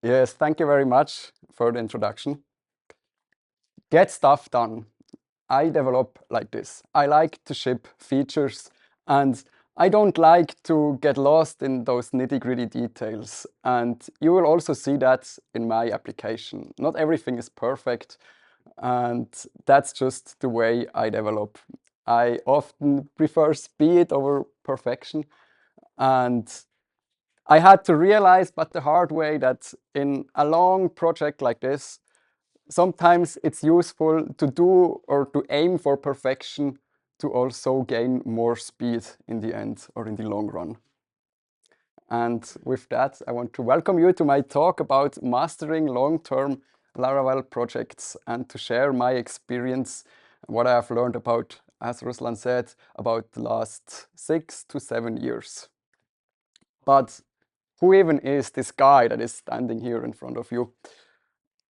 Yes, thank you very much for the introduction. Get stuff done. I develop like this. I like to ship features and I don't like to get lost in those nitty-gritty details. And you will also see that in my application. Not everything is perfect, and that's just the way I develop. I often prefer speed over perfection, and I had to realize, but the hard way, that in a long project like this, sometimes it's useful to do or to aim for perfection to also gain more speed in the end or in the long run. And with that, I want to welcome you to my talk about mastering long-term Laravel projects and to share my experience, what I have learned about, as Ruslan said, about the last 6 to 7 years. But who even is this guy that is standing here in front of you?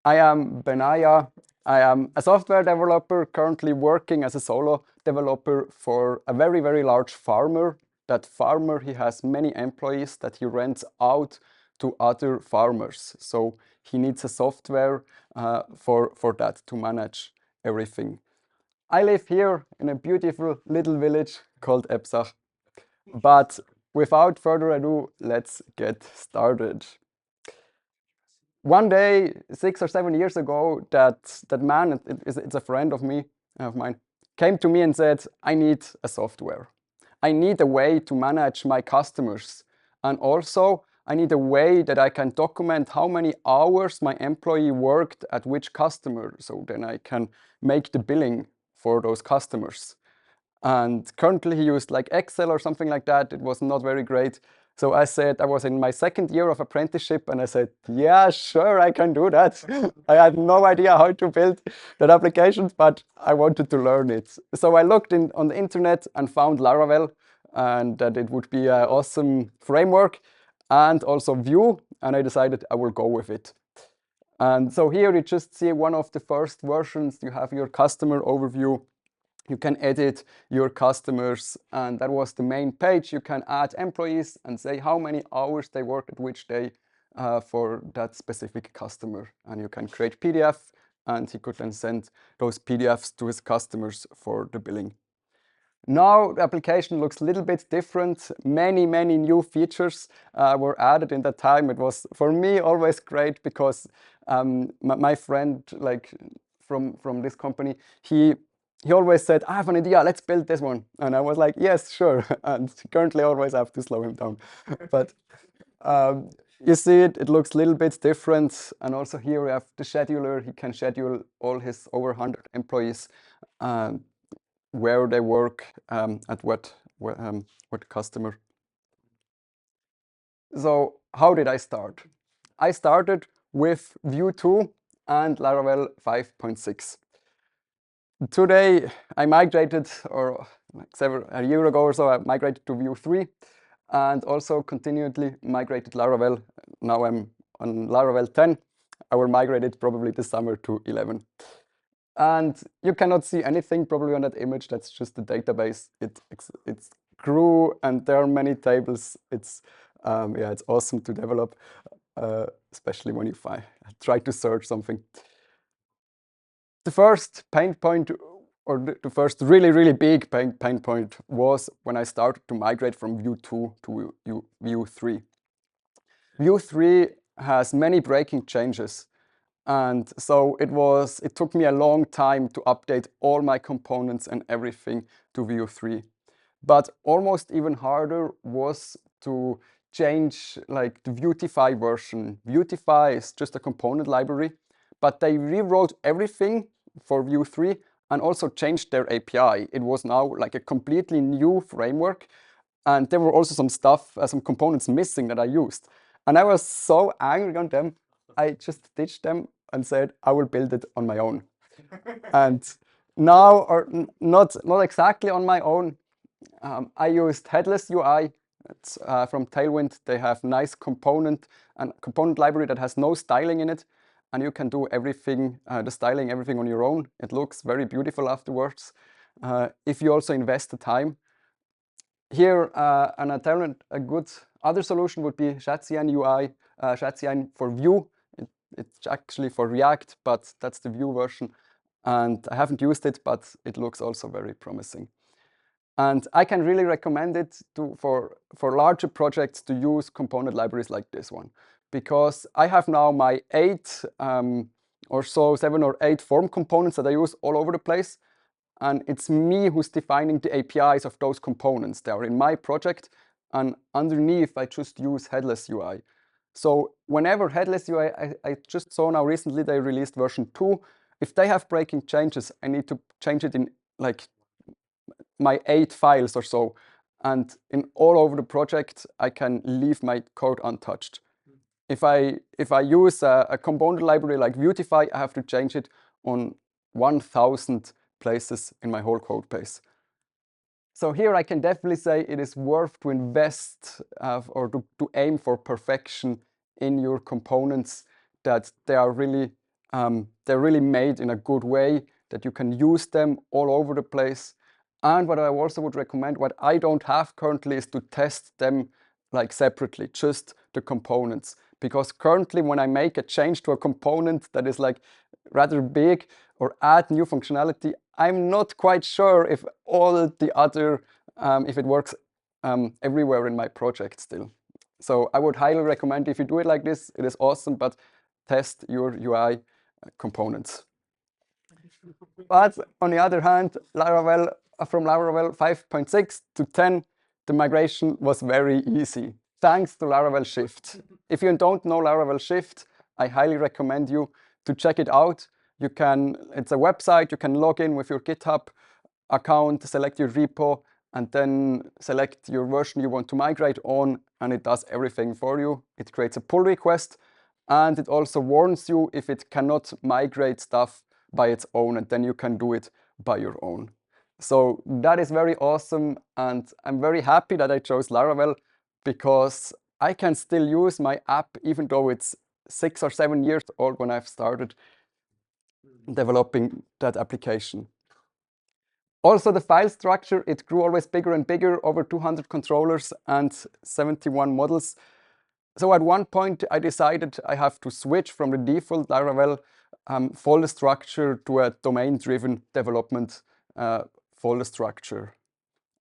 I am Benaja. I am a software developer currently working as a solo developer for a very, very large farmer. That farmer, he has many employees that he rents out to other farmers. So he needs a software for that to manage everything. I live here in a beautiful little village called Ebsach. But without further ado, let's get started. One day, 6 or 7 years ago, that man, it's a friend of mine, came to me and said, I need a software. I need a way to manage my customers. And also, I need a way that I can document how many hours my employee worked at which customer, so then I can make the billing for those customers. And currently he used like Excel or something like that. It was not very great. So I said, I was in my second year of apprenticeship, and I said, yeah, sure, I can do that. I had no idea how to build that application, but I wanted to learn it. So I looked on the internet and found Laravel, and that it would be an awesome framework, and also Vue, and I decided I will go with it. And so here you just see one of the first versions. You have your customer overview. You can edit your customers, and that was the main page. You can add employees and say how many hours they work at which day for that specific customer. And you can create PDF, and he could then send those PDFs to his customers for the billing. Now the application looks a little bit different. Many new features were added in that time. It was, for me, always great because my friend, like from this company, he always said, I have an idea, let's build this one. And I was like, yes, sure. And currently I always have to slow him down. But you see it looks a little bit different. And also here we have the scheduler. He can schedule all his over 100 employees where they work at what customer. So how did I start? I started with Vue 2 and Laravel 5.6. Today I migrated, or like a year ago or so, I migrated to Vue 3 and also continually migrated Laravel. Now I'm on Laravel 10. I will migrate it probably this summer to 11. And you cannot see anything probably on that image. That's just the database. It grew, and there are many tables. It's yeah, it's awesome to develop, especially when you try to search something. The first pain point, or the first really big pain point, was when I started to migrate from Vue 2 to Vue 3. Vue 3 has many breaking changes. And so it took me a long time to update all my components and everything to Vue 3. But almost even harder was to change like the Vuetify version. Vuetify is just a component library, but they rewrote everything for Vue 3 and also changed their API. It was now like a completely new framework, and there were also some components missing that I used. And I was so angry on them, I just ditched them and said, I will build it on my own. And now, or not exactly on my own, I used headless UI. It's from Tailwind. They have nice component library that has no styling in it, and you can do everything, the styling, everything on your own. It looks very beautiful afterwards. If you also invest the time. Here, a good other solution would be Shadcyan UI, Shadcyan for Vue. It's actually for React, but that's the Vue version. And I haven't used it, but it looks also very promising. And I can really recommend it for larger projects to use component libraries like this one, because I have now my 7 or 8 form components that I use all over the place. And it's me who's defining the APIs of those components. They are in my project, and underneath I just use headless UI. So whenever headless UI, I just saw now recently they released version 2. If they have breaking changes, I need to change it in like my 8 files or so. And in all over the project, I can leave my code untouched. If I use a component library like Vuetify, I have to change it on 1,000 places in my whole code base. So here I can definitely say it is worth to invest or to aim for perfection in your components, that they are really they're really made in a good way, that you can use them all over the place. And what I also would recommend, what I don't have currently, is to test them like separately, just the components. Because currently when I make a change to a component that is like rather big or add new functionality, I'm not quite sure if all the other, if it works everywhere in my project still. So I would highly recommend, if you do it like this, it is awesome, but test your UI components. But on the other hand, Laravel, from Laravel 5.6 to 10, the migration was very easy, thanks to Laravel Shift. If you don't know Laravel Shift, I highly recommend you to check it out. It's a website, you can log in with your GitHub account, select your repo, and then select your version you want to migrate on, and it does everything for you. It creates a pull request, and it also warns you if it cannot migrate stuff by its own, and then you can do it by your own. So that is very awesome, and I'm very happy that I chose Laravel, because I can still use my app even though it's 6 or 7 years old when I've started developing that application. Also, the file structure, it grew always bigger and bigger, over 200 controllers and 71 models. So at one point, I decided I have to switch from the default Laravel folder structure to a domain-driven development folder structure.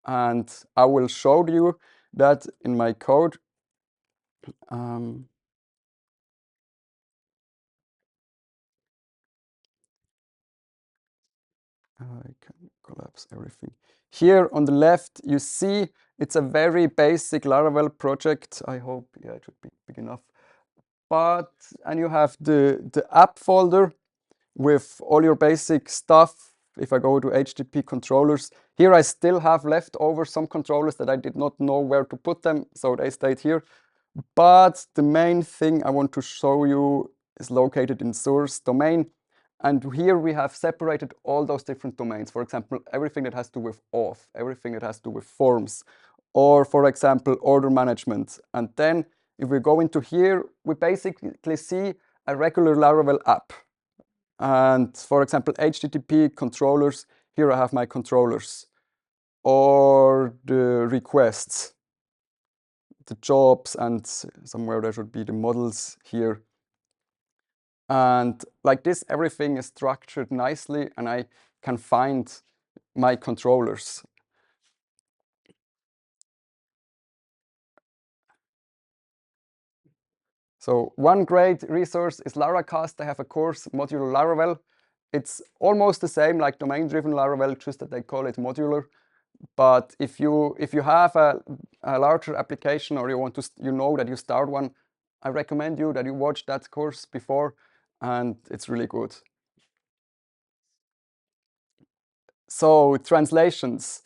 And I will show you that in my code. I can collapse everything. Here on the left, you see it's a very basic Laravel project. I hope, yeah, it should be big enough. And you have the app folder with all your basic stuff. If I go to HTTP controllers, here I still have left over some controllers that I did not know where to put them, so they stayed here. But the main thing I want to show you is located in source domain. And here we have separated all those different domains. For example, everything that has to do with auth, everything that has to do with forms, or for example, order management. And then if we go into here, we basically see a regular Laravel app. And for example, HTTP controllers, here I have my controllers, or the requests, the jobs, and somewhere there should be the models here. And like this, everything is structured nicely, and I can find my controllers. So one great resource is Laracast. They have a course, Modular Laravel. It's almost the same like domain-driven Laravel, just that they call it modular. But if you have a larger application, or you know that you start one, I recommend you that you watch that course before, and it's really good. So translations.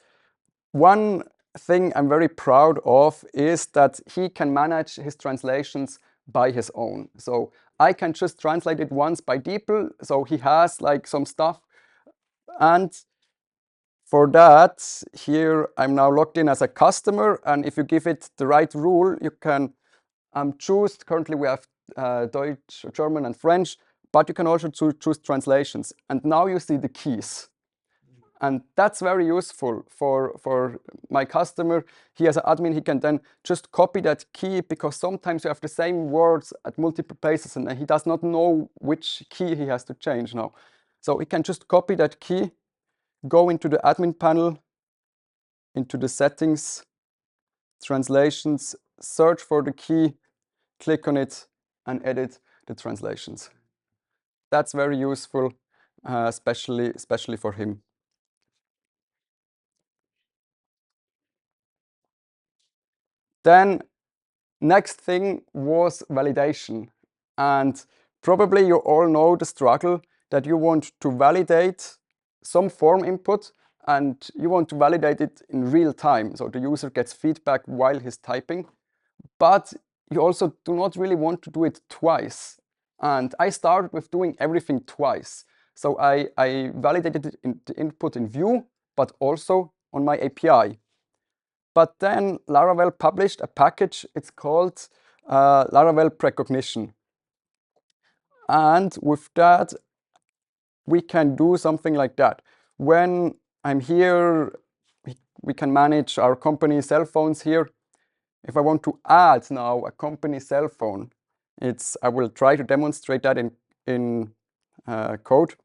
One thing I'm very proud of is that he can manage his translations by his own. So I can just translate it once by DeepL, so he has like some stuff. And for that, here I'm now logged in as a customer, and if you give it the right rule, you can choose. Currently we have Deutsch, German, and French, but you can also choose translations. And now you see the keys. And that's very useful for my customer. He as an admin, he can then just copy that key, because sometimes you have the same words at multiple places and he does not know which key he has to change now. So he can just copy that key, go into the admin panel, into the settings, translations, search for the key, click on it, and edit the translations. That's very useful, especially for him. Then next thing was validation. And probably you all know the struggle that you want to validate some form input and you want to validate it in real time. So the user gets feedback while he's typing, but you also do not really want to do it twice. And I started with doing everything twice. So I validated the input in Vue, but also on my API. But then Laravel published a package, it's called Laravel Precognition. And with that, we can do something like that. When I'm here, we can manage our company cell phones here. If I want to add now a company cell phone, I will try to demonstrate that in code.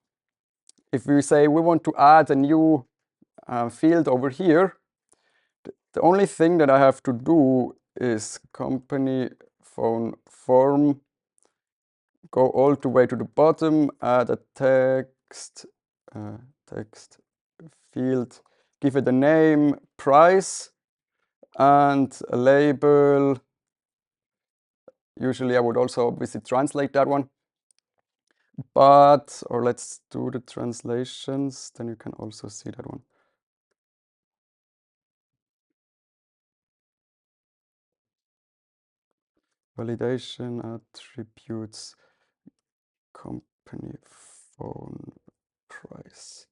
If we say we want to add a new field over here, the only thing that I have to do is company phone form, go all the way to the bottom, add a text field, give it a name, price, and a label. Usually I would also obviously translate that one. Or let's do the translations, then you can also see that one. Validation attributes, company phone price.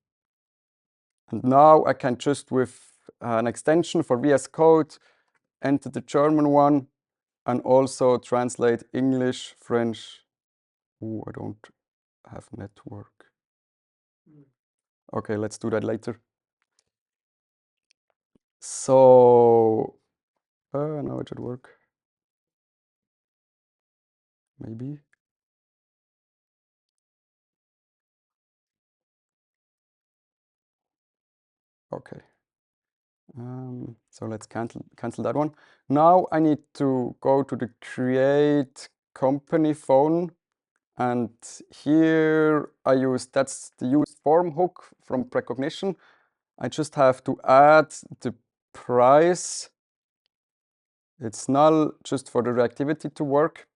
And now I can just, with an extension for VS Code, enter the German one and also translate English, French. Oh, I don't have network. Okay, let's do that later. So, now it should work. Maybe. Okay. So let's cancel that one. Now I need to go to the create company phone, and here that's the use form hook from Precognition. I just have to add the price. It's null just for the reactivity to work.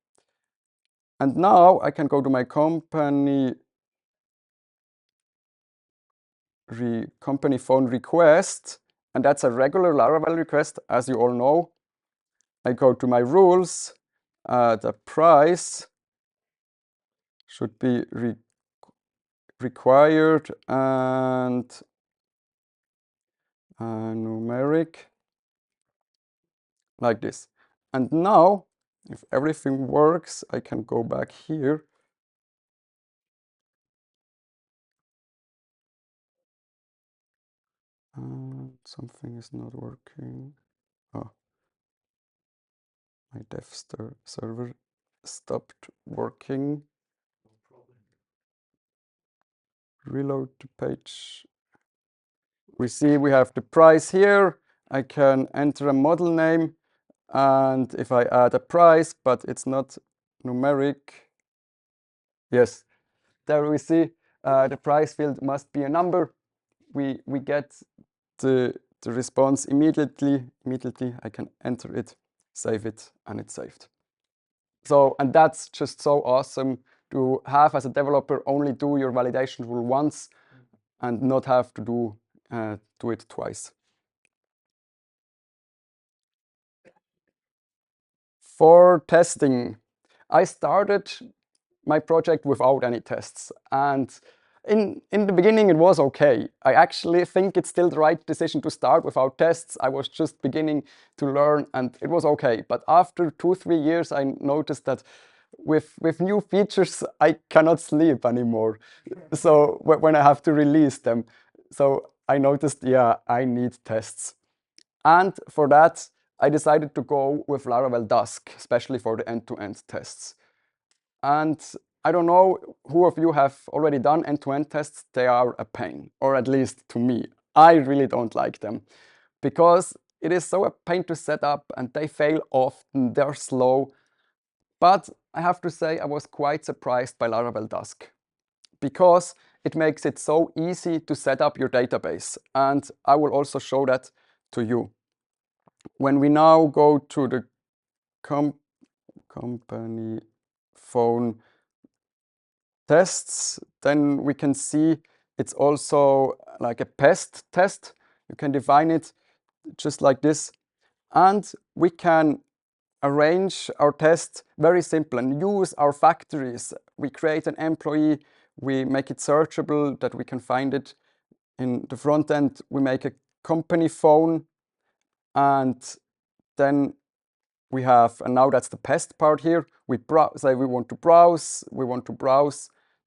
And now I can go to my company phone request, and that's a regular Laravel request, as you all know. I go to my rules, the price should be required and numeric, like this. And now, if everything works, I can go back here. Something is not working. Oh, my dev server stopped working. Reload the page. We see we have the price here. I can enter a model name, and if I add a price, but it's not numeric, yes, there we see the price field must be a number. We get the response immediately. I can enter it, save it, and it's saved. So, and that's just so awesome to have as a developer only do your validation rule once and not have to do it twice. For testing, I started my project without any tests, and in the beginning it was okay. I actually think it's still the right decision to start without tests. I was just beginning to learn and it was okay. But after 2-3 years, I noticed that with new features, I cannot sleep anymore. So when I have to release them. So I noticed, yeah, I need tests. And for that, I decided to go with Laravel Dusk, especially for the end-to-end tests. And I don't know who of you have already done end-to-end tests. They are a pain, or at least to me. I really don't like them because it is so a pain to set up and they fail often, they're slow. But I have to say I was quite surprised by Laravel Dusk because it makes it so easy to set up your database. And I will also show that to you. When we now go to the company phone tests, then we can see it's also like a pest test. You can define it just like this. And we can arrange our test very simple and use our factories. We create an employee, we make it searchable that we can find it in the front end. We make a company phone, and then we have, and now that's the pest part here. We say we want to browse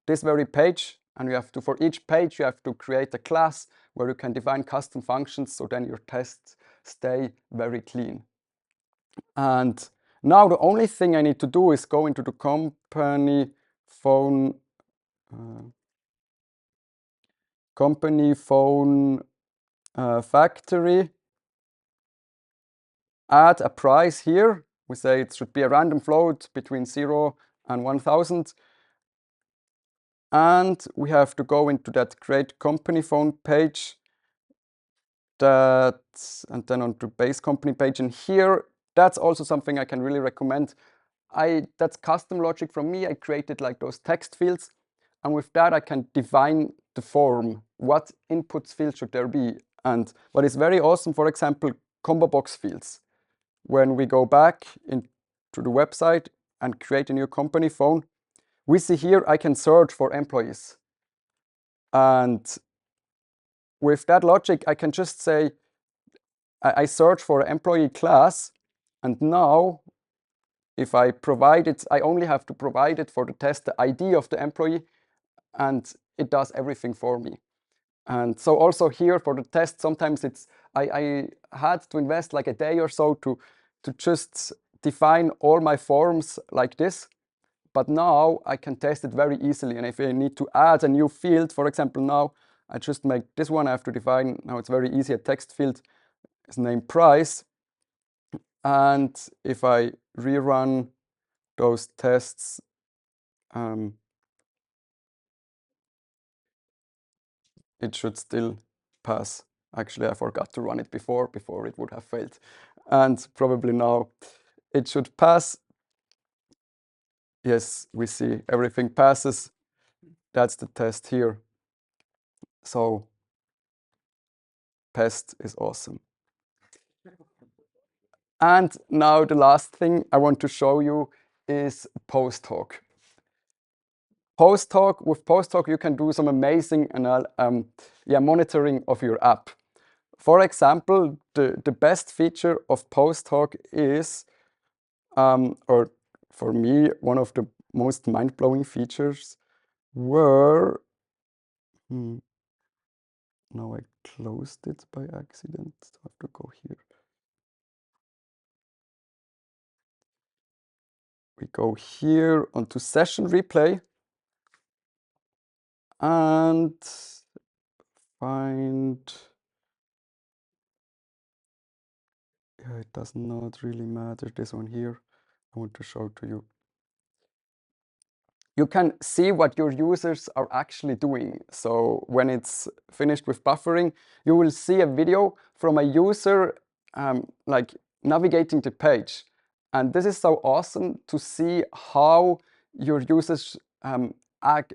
this very page, and you have to, for each page, you have to create a class where you can define custom functions, so then your tests stay very clean. And now the only thing I need to do is go into the company phone factory, add a price here. We say it should be a random float between 0 and 1000. And we have to go into that create company phone page, and then on to base company page. And here, that's also something I can really recommend. That's custom logic from me. I created like those text fields. And with that, I can define the form. What inputs fields should there be? And what is very awesome, for example, combo box fields. When we go back into the website and create a new company phone, we see here I can search for employees. And with that logic, I can just say, I search for an employee class. And now, if I provide it, I only have to provide it for the test, the ID of the employee, and it does everything for me. And so also here for the test, sometimes I had to invest like a day or so to just define all my forms like this. But now I can test it very easily. And if I need to add a new field, for example, now I just make this one, I have to define, now it's very easy, a text field is named price. And if I rerun those tests, it should still pass. Actually, I forgot to run it before it would have failed. And probably now it should pass. Yes, we see everything passes. That's the test here. So pest is awesome. And now the last thing I want to show you is PostHog. With PostHog, you can do some amazing monitoring of your app. For example, the best feature of PostHog is, or for me, one of the most mind-blowing features were, now I closed it by accident, so I have to go here. We go here onto session replay and find, yeah, it does not really matter, this one here, I want to show to you. You can see what your users are actually doing. So when it's finished with buffering, you will see a video from a user like navigating the page. And this is so awesome to see how your users act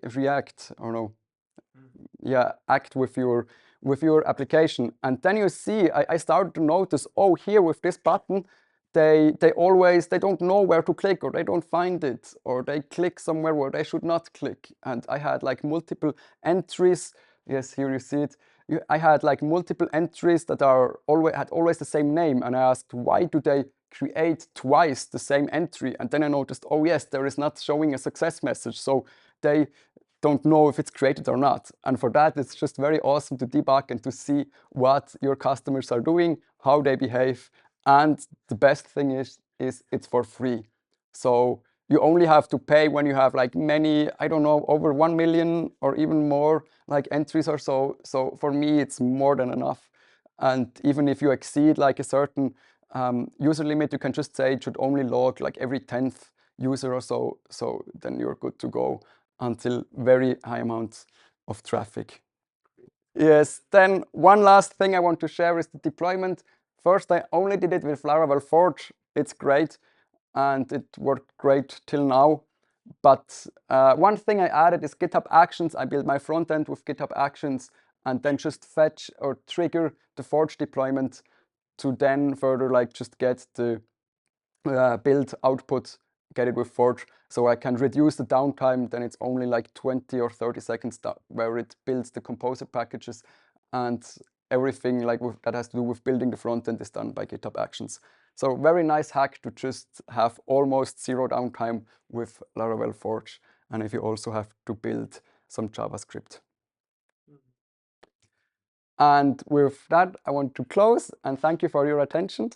with your application. And then you see, I started to notice, oh, here with this button, they don't know where to click, or they don't find it, or they click somewhere where they should not click. And I had like multiple entries. Yes, here you see it. I had like multiple entries that had always the same name, and I asked, why do they create twice the same entry? And then I noticed, oh yes, there is not showing a success message. So they don't know if it's created or not. And for that, it's just very awesome to debug and to see what your customers are doing, how they behave. And the best thing is it's for free. So you only have to pay when you have like many, I don't know, over 1 million or even more like entries or so. So for me, it's more than enough. And even if you exceed like a certain user limit, you can just say it should only log like every 10th user or so. So then you're good to go until very high amounts of traffic. Yes, then one last thing I want to share is the deployment. First, I only did it with Laravel Forge. It's great, and it worked great till now. But one thing I added is GitHub Actions. I built my front end with GitHub Actions and then just fetch or trigger the Forge deployment to then further like just get the build output, get it with Forge, so I can reduce the downtime. Then it's only like 20 or 30 seconds where it builds the composer packages, and everything like that has to do with building the front end is done by GitHub Actions. So very nice hack to just have almost zero downtime with Laravel Forge, and if you also have to build some JavaScript. And with that, I want to close and thank you for your attention.